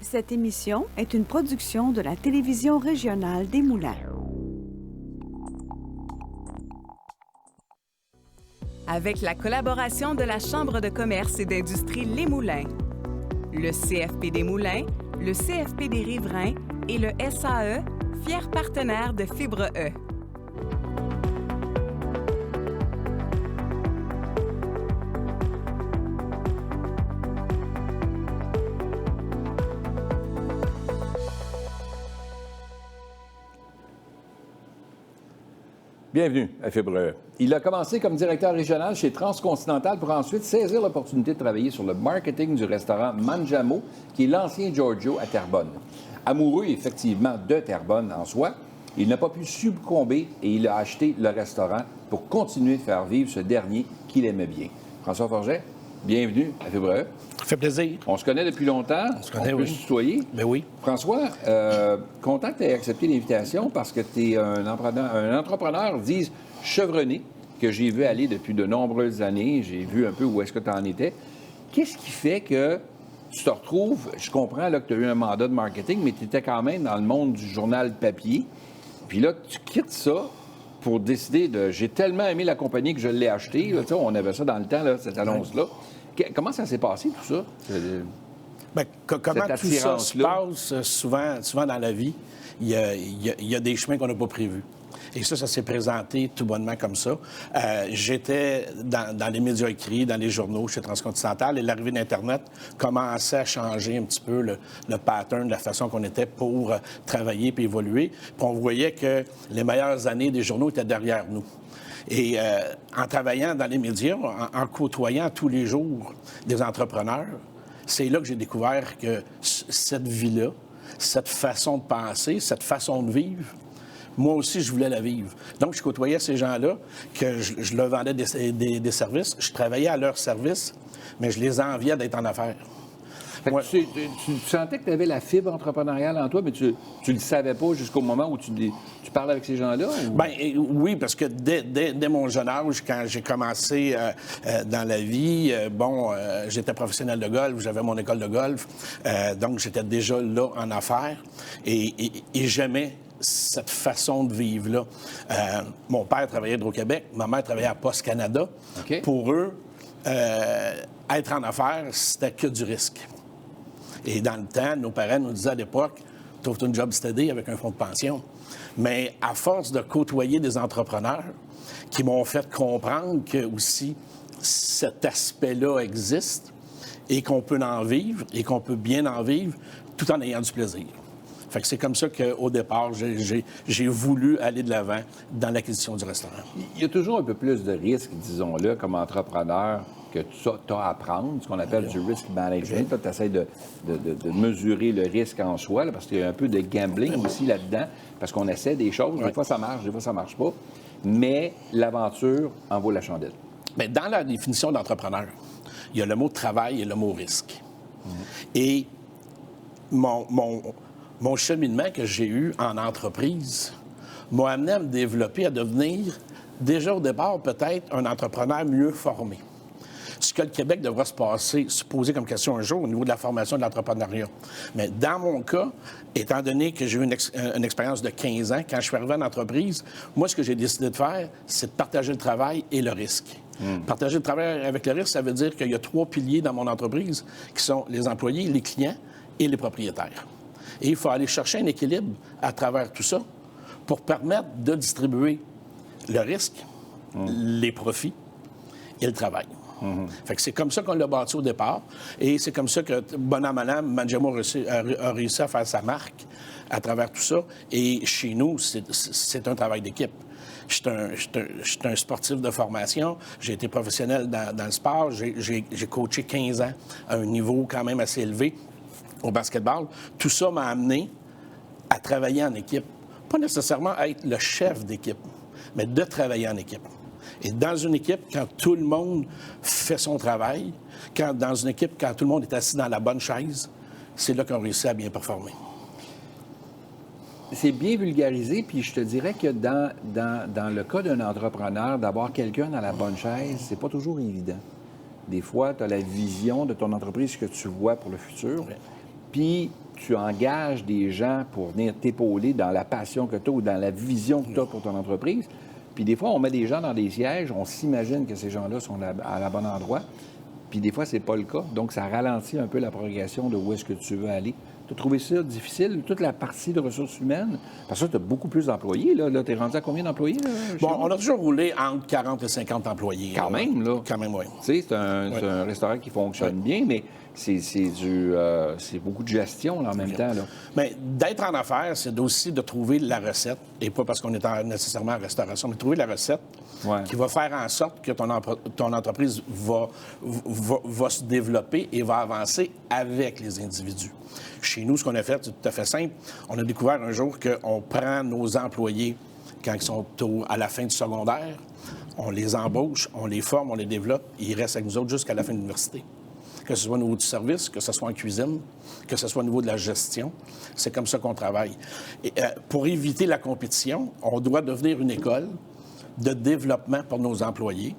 Cette émission est une production de la télévision régionale des Moulins. Avec la collaboration de la Chambre de commerce et d'industrie Les Moulins, le CFP des Moulins, le CFP des Riverains et le SAE, fiers partenaires de Fibre E. Bienvenue à Fibre E. Il a commencé comme directeur régional chez Transcontinental pour ensuite saisir l'opportunité de travailler sur le marketing du restaurant Mangiamo, qui est l'ancien Giorgio à Terrebonne. Amoureux, effectivement, de Terrebonne en soi, il n'a pas pu succomber et il a acheté le restaurant pour continuer de faire vivre ce dernier qu'il aimait bien. François Forget, bienvenue à Fibre E. Ça fait plaisir. On se connaît depuis longtemps. On se connaît, peut oui. se tutoyer. Mais oui. François, content que tu aies accepté l'invitation parce que tu es un entrepreneur, disent, chevronné, que j'ai vu aller depuis de nombreuses années. J'ai vu un peu où est-ce que tu en étais. Qu'est-ce qui fait que tu te retrouves, je comprends là, que tu as eu un mandat de marketing, mais tu étais quand même dans le monde du journal papier. Puis là, tu quittes ça pour décider de... J'ai tellement aimé la compagnie que je l'ai acheté. Là, on avait ça dans le temps, là, cette annonce-là. Comment ça s'est passé, tout ça? Bien, comment tout ça se passe souvent dans la vie, il y a des chemins qu'on n'a pas prévus. Et ça s'est présenté tout bonnement comme ça. J'étais dans les médias écrits, dans les journaux chez Transcontinental, et l'arrivée d'Internet commençait à changer un petit peu le pattern de la façon qu'on était pour travailler et évoluer. Puis on voyait que les meilleures années des journaux étaient derrière nous. Et en travaillant dans les médias, en côtoyant tous les jours des entrepreneurs, c'est là que j'ai découvert que cette vie-là, cette façon de penser, cette façon de vivre, moi aussi, je voulais la vivre. Donc, je côtoyais ces gens-là, que je leur vendais des services, je travaillais à leur service, mais je les enviais d'être en affaires. Fait que tu sentais que tu avais la fibre entrepreneuriale en toi, mais tu ne le savais pas jusqu'au moment où tu parlais avec ces gens-là? Ou... Bien, oui, parce que dès mon jeune âge, quand j'ai commencé dans la vie, j'étais professionnel de golf, j'avais mon école de golf, donc j'étais déjà là en affaires et j'aimais cette façon de vivre-là. Mon père travaillait à Hydro-Québec, ma mère travaillait à Poste Canada. Okay. Pour eux, être en affaires, c'était que du risque. Et dans le temps, nos parents nous disaient à l'époque, trouve-toi une job steady avec un fonds de pension. Mais à force de côtoyer des entrepreneurs qui m'ont fait comprendre que aussi cet aspect-là existe et qu'on peut en vivre et qu'on peut bien en vivre tout en ayant du plaisir. Fait que c'est comme ça qu'au départ, j'ai voulu aller de l'avant dans l'acquisition du restaurant. Il y a toujours un peu plus de risques, disons-le, comme entrepreneur, que tu as à prendre, ce qu'on appelle du risk management. Tu essaies de mesurer le risque en soi, là, parce qu'il y a un peu de gambling aussi là-dedans, parce qu'on essaie des choses. Des fois, ça marche, des fois, ça marche pas. Mais l'aventure en vaut la chandelle. Bien, dans la définition d'entrepreneur, il y a le mot travail et le mot risque. Et mon cheminement que j'ai eu en entreprise m'a amené à me développer, à devenir, déjà au départ, peut-être un entrepreneur mieux formé. Ce que le Québec devra se poser comme question un jour au niveau de la formation de l'entrepreneuriat. Mais dans mon cas, étant donné que j'ai eu une expérience de 15 ans, quand je suis arrivé en entreprise, moi, ce que j'ai décidé de faire, c'est de partager le travail et le risque. Partager le travail avec le risque, ça veut dire qu'il y a 3 piliers dans mon entreprise qui sont les employés, les clients et les propriétaires. Et il faut aller chercher un équilibre à travers tout ça pour permettre de distribuer le risque, les profits et le travail. Fait que c'est comme ça qu'on l'a bâti au départ. Et c'est comme ça que, bon an, mal an, Mangiamo a réussi à faire sa marque à travers tout ça. Et chez nous, c'est un travail d'équipe. Je suis un sportif de formation. J'ai été professionnel dans le sport. J'ai coaché 15 ans à un niveau quand même assez élevé au basketball. Tout ça m'a amené à travailler en équipe. Pas nécessairement à être le chef d'équipe, mais de travailler en équipe. Et dans une équipe, quand tout le monde fait son travail, dans une équipe, quand tout le monde est assis dans la bonne chaise, c'est là qu'on réussit à bien performer. C'est bien vulgarisé, puis je te dirais que dans le cas d'un entrepreneur, d'avoir quelqu'un dans la bonne chaise, c'est pas toujours évident. Des fois, tu as la vision de ton entreprise que tu vois pour le futur, puis tu engages des gens pour venir t'épauler dans la passion que tu as ou dans la vision que tu as pour ton entreprise. Puis des fois, on met des gens dans des sièges, on s'imagine que ces gens-là sont à la bon endroit. Puis des fois, c'est pas le cas. Donc, ça ralentit un peu la progression de où est-ce que tu veux aller. Tu as trouvé ça difficile, toute la partie de ressources humaines? Parce que tu as beaucoup plus d'employés. Là, tu es rendu à combien d'employés? Bon, on a toujours roulé entre 40 et 50 employés. Quand même, là. Quand même, oui. Tu sais, c'est un restaurant qui fonctionne bien, mais c'est beaucoup de gestion là, en même temps. Là. Mais d'être en affaires, c'est aussi de trouver la recette, et pas parce qu'on est nécessairement en restauration, mais trouver la recette qui va faire en sorte que ton entreprise va se développer et va avancer avec les individus. Chez nous, ce qu'on a fait, c'est tout à fait simple. On a découvert un jour qu'on prend nos employés quand ils sont à la fin du secondaire, on les embauche, on les forme, on les développe, et ils restent avec nous autres jusqu'à la fin de l'université. Que ce soit au niveau du service, que ce soit en cuisine, que ce soit au niveau de la gestion. C'est comme ça qu'on travaille. Et, pour éviter la compétition, on doit devenir une école de développement pour nos employés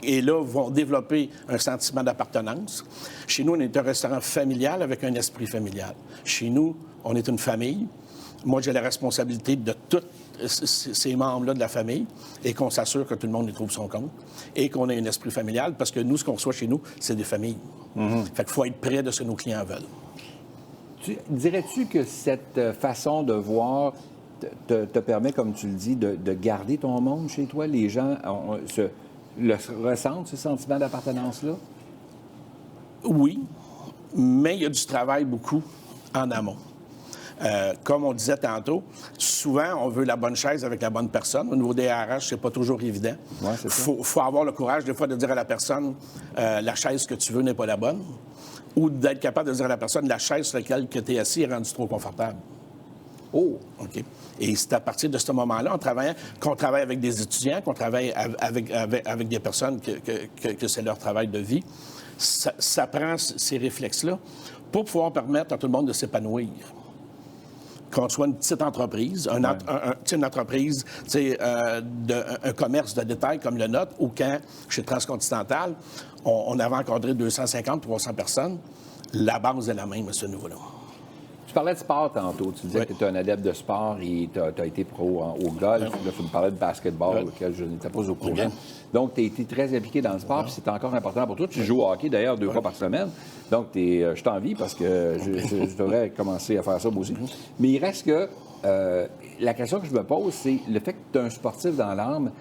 et là, vont développer un sentiment d'appartenance. Chez nous, on est un restaurant familial avec un esprit familial. Chez nous, on est une famille. Moi, j'ai la responsabilité de tous ces membres-là de la famille et qu'on s'assure que tout le monde y trouve son compte et qu'on ait un esprit familial parce que nous, ce qu'on reçoit chez nous, c'est des familles. Fait qu'il faut être près de ce que nos clients veulent. Dirais-tu que cette façon de voir te permet, comme tu le dis, de garder ton monde chez toi? Les gens ressentent ce sentiment d'appartenance-là? Oui, mais il y a du travail beaucoup en amont. Comme on disait tantôt, souvent, on veut la bonne chaise avec la bonne personne. Au niveau des RH, c'est pas toujours évident. Il faut avoir le courage, des fois, de dire à la personne la chaise que tu veux n'est pas la bonne, ou d'être capable de dire à la personne la chaise sur laquelle tu es assis est rendue trop confortable. Oh! OK. Et c'est à partir de ce moment-là, qu'on travaille avec des étudiants, qu'on travaille avec des personnes que c'est leur travail de vie, ça prend ces réflexes-là pour pouvoir permettre à tout le monde de s'épanouir. Qu'on soit une petite entreprise, une entreprise, un commerce de détail comme le nôtre, ou quand, chez Transcontinental, on avait encadré 250, 300 personnes, la base est la même à ce niveau-là. Tu parlais de sport tantôt. Tu disais que tu es un adepte de sport et tu as été pro au golf. Là, tu me parlais de basketball, auquel je n'étais pas au courant. Donc, tu as été très impliqué dans le sport, puis c'est encore important pour toi. Tu joues au hockey, d'ailleurs, 2 fois par semaine. Donc, je t'envie parce que je devrais commencer à faire ça moi aussi. Mais il reste que la question que je me pose, c'est le fait que tu es un sportif dans l'âme.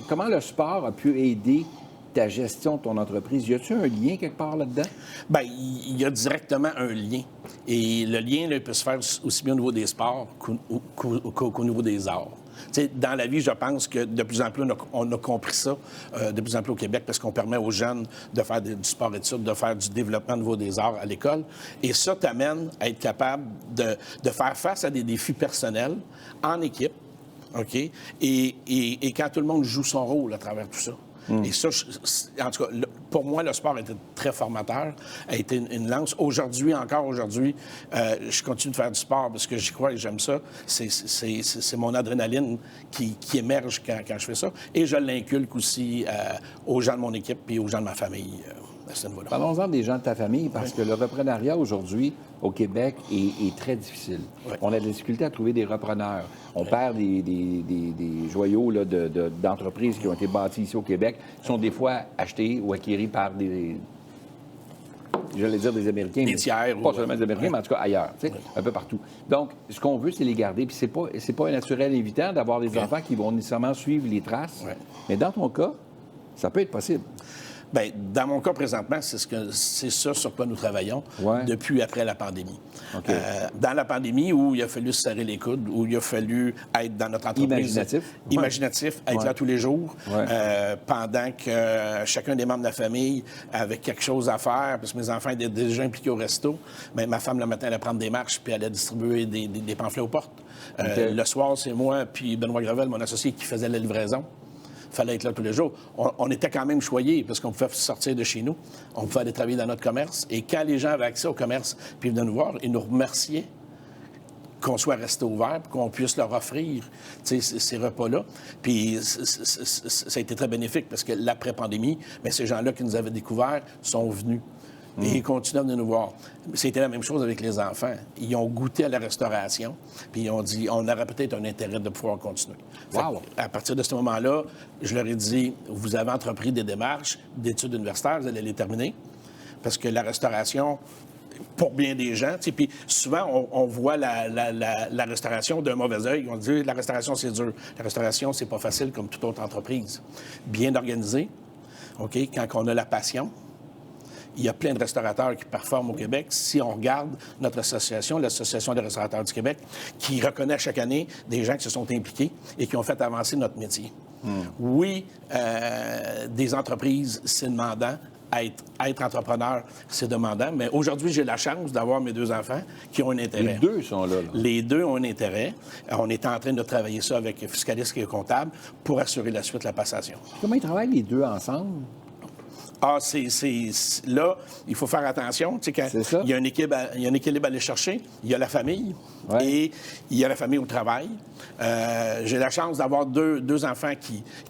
Comment le sport a pu aider ta gestion de ton entreprise? Y a-t-il un lien quelque part là-dedans? Bien, il y a directement un lien. Et le lien, là, il peut se faire aussi bien au niveau des sports qu'au niveau des arts. T'sais, dans la vie, je pense que de plus en plus, on a compris ça, de plus en plus au Québec, parce qu'on permet aux jeunes de faire du sport-études, de faire du développement au niveau des arts à l'école. Et ça t'amène à être capable de faire face à des défis personnels en équipe, OK? Et quand tout le monde joue son rôle à travers tout ça. Et ça, en tout cas, pour moi, le sport a été très formateur, a été une lance. Encore aujourd'hui, je continue de faire du sport parce que j'y crois et j'aime ça. C'est mon adrénaline qui émerge quand je fais ça. Et je l'inculque aussi aux gens de mon équipe et aux gens de ma famille à ce niveau-là. Parlons-en des gens de ta famille parce que le reprenariat aujourd'hui au Québec est très difficile. Oui. On a de la difficulté à trouver des repreneurs. On perd des joyaux là, d'entreprises qui ont été bâties ici au Québec, qui sont des fois achetés ou acquis par des Américains. Des tiers. Pas seulement des Américains, mais en tout cas ailleurs, un peu partout. Donc, ce qu'on veut, c'est les garder. Puis c'est pas un naturel évitant d'avoir des enfants qui vont nécessairement suivre les traces. Oui. Mais dans ton cas, ça peut être possible. Bien, dans mon cas, présentement, c'est ça sur quoi nous travaillons depuis après la pandémie. Okay. Dans la pandémie, où il a fallu se serrer les coudes, où il a fallu être dans notre entreprise... Imaginatif, être là tous les jours, pendant que chacun des membres de la famille avait quelque chose à faire, parce que mes enfants étaient déjà impliqués au resto. Bien, ma femme, le matin, elle allait prendre des marches, puis elle allait distribuer des pamphlets aux portes. Okay. Le soir, c'est moi, puis Benoît Gravel, mon associé, qui faisait la livraison. Il fallait être là tous les jours. On était quand même choyés parce qu'on pouvait sortir de chez nous. On pouvait aller travailler dans notre commerce. Et quand les gens avaient accès au commerce puis venaient nous voir, ils nous remerciaient qu'on soit resté ouvert pour qu'on puisse leur offrir ces repas-là. Puis ça a été très bénéfique parce que l'après-pandémie, bien, ces gens-là qui nous avaient découverts sont venus. Et ils continuent à venir nous voir. C'était la même chose avec les enfants. Ils ont goûté à la restauration, puis ils ont dit, on aurait peut-être un intérêt de pouvoir continuer. Wow. À partir de ce moment-là, je leur ai dit, vous avez entrepris des démarches d'études universitaires, vous allez les terminer, parce que la restauration, pour bien des gens, tu sais, puis souvent, on voit la restauration d'un mauvais œil. On dit, la restauration, c'est dur. La restauration, c'est pas facile comme toute autre entreprise. Bien organisée, OK, quand on a la passion. Il y a plein de restaurateurs qui performent au Québec. Si on regarde notre association, l'Association des restaurateurs du Québec, qui reconnaît chaque année des gens qui se sont impliqués et qui ont fait avancer notre métier. Oui, des entreprises, c'est demandant. Être entrepreneur, c'est demandant. Mais aujourd'hui, j'ai la chance d'avoir mes 2 enfants qui ont un intérêt. Les 2 sont là. Les 2 ont un intérêt. On est en train de travailler ça avec fiscaliste et comptable pour assurer la suite de la passation. Comment ils travaillent les 2 ensemble? Ah, là, il faut faire attention. Tu sais, quand il y a un équilibre à aller chercher, il y a la famille et il y a la famille au travail. J'ai la chance d'avoir deux enfants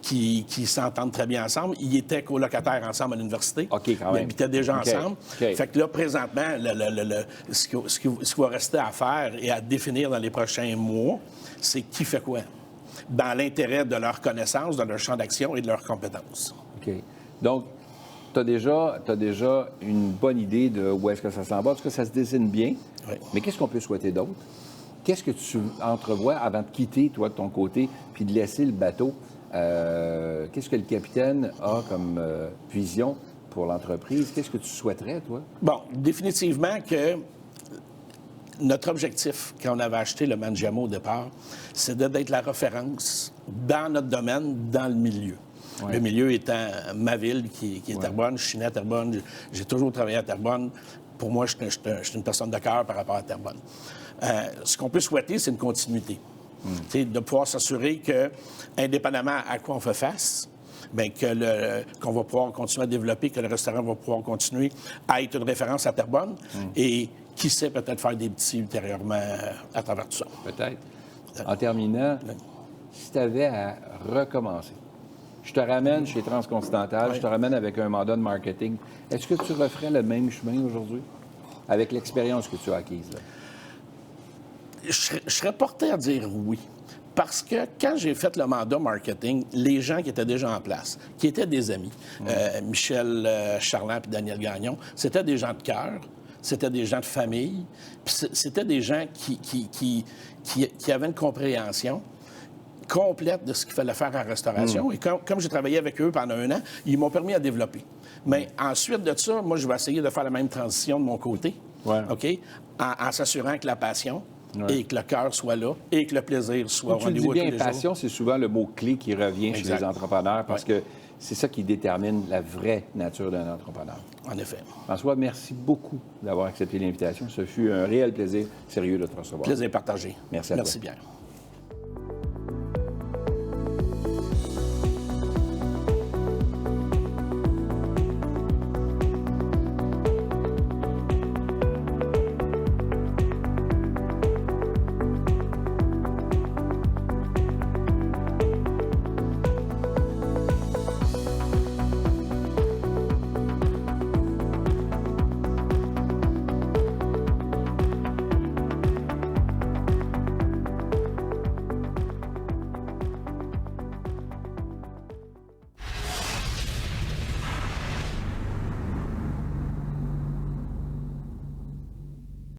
qui s'entendent très bien ensemble. Ils étaient colocataires ensemble à l'université. OK, quand même. Ils habitaient déjà ensemble. Fait que là, présentement, ce qui va rester à faire et à définir dans les prochains mois, c'est qui fait quoi, dans l'intérêt de leur connaissance, de leur champ d'action et de leurs compétences. OK. Donc, tu as déjà une bonne idée de où est-ce que ça s'en va, parce que ça se dessine bien. Oui. Mais qu'est-ce qu'on peut souhaiter d'autre? Qu'est-ce que tu entrevois avant de quitter, toi, de ton côté, puis de laisser le bateau? Qu'est-ce que le capitaine a comme vision pour l'entreprise? Qu'est-ce que tu souhaiterais, toi? Bon, définitivement que notre objectif, quand on avait acheté le Mangiamo au départ, c'est d'être la référence dans notre domaine, dans le milieu. Ouais. Le milieu étant ma ville, qui est Terrebonne. Je suis né à Terrebonne. J'ai toujours travaillé à Terrebonne. Pour moi, je suis une personne de cœur par rapport à Terrebonne. Ce qu'on peut souhaiter, c'est une continuité. De pouvoir s'assurer que, indépendamment à quoi on fait face, bien, qu'on va pouvoir continuer à développer, que le restaurant va pouvoir continuer à être une référence à Terrebonne et, qui sait, peut-être faire des petits ultérieurement à travers tout ça. Peut-être. En terminant, si tu avais à recommencer, je te ramène chez Transcontinental, je te ramène avec un mandat de marketing. Est-ce que tu referais le même chemin aujourd'hui avec l'expérience que tu as acquise? Là? Je serais porté à dire oui. Parce que quand j'ai fait le mandat marketing, les gens qui étaient déjà en place, qui étaient des amis, Michel Charland et Daniel Gagnon, c'était des gens de cœur, c'était des gens de famille, puis c'était des gens qui avaient une compréhension complète de ce qu'il fallait faire en restauration. Et comme j'ai travaillé avec eux pendant 1 an, ils m'ont permis à développer. Mais ensuite de ça, moi, je vais essayer de faire la même transition de mon côté, OK? En s'assurant que la passion et que le cœur soit là et que le plaisir soit au niveau de tous les jours. Passion, c'est souvent le mot-clé qui revient chez les entrepreneurs parce que c'est ça qui détermine la vraie nature d'un entrepreneur. En effet. François, merci beaucoup d'avoir accepté l'invitation. Ce fut un réel plaisir sérieux de te recevoir. Plaisir partagé. Merci à toi. Merci bien.